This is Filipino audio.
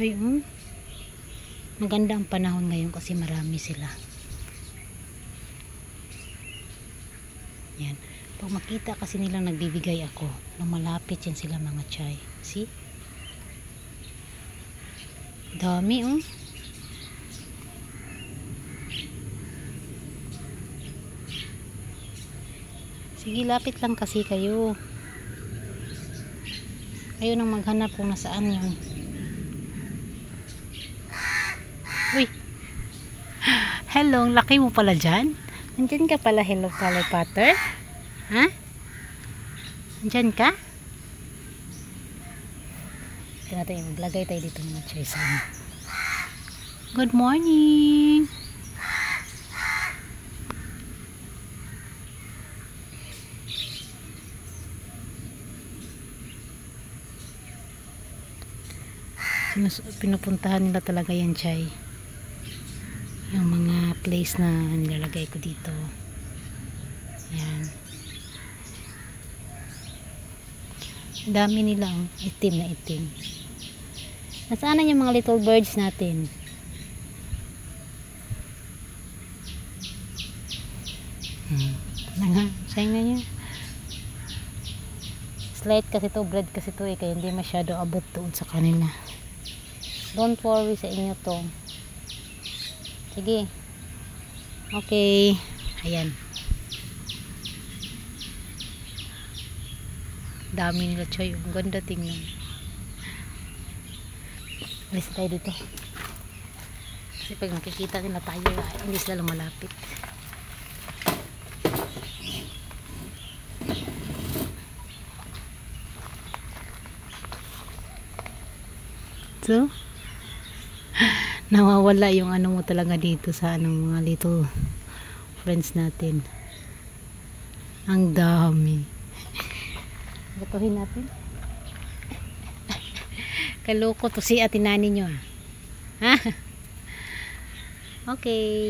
choy. Maganda ang panahon ngayon kasi marami sila. Yan. Pag makita kasi nilang nagbibigay ako, lumalapit yan sila mga choy. See? Dami Sige, lapit lang kasi kayo. Kayo nang maghanap kung nasaan yun. Uy! Hello, laki mo pala dyan. Nandyan ka pala, hello color pattern. Ha? Nandyan ka? Ito natin, maglagay tayo dito mga choice. Good morning! Pinupuntahan nila talaga yan, Chay. Yung mga place na nilalagay ko dito. Yan. Dami nilang itim na itim. Nasaan na yung mga little birds natin? Sayang na niya. Slight kasi to, bread kasi to kaya hindi masyado abot doon sa kanila. Don't worry sa inyo to. Sige. Okay. Ayan. Dami nila, choy. Ang ganda tingnan. Alis tayo dito. Kasi pag nakikita nila tayo, hindi sila lumalapit. So, nawawala yung ano mo talaga dito sa anong mga little friends natin. Ang dami. Gatuhin natin. Kaloko to si ate nani nyo. Ha? Okay.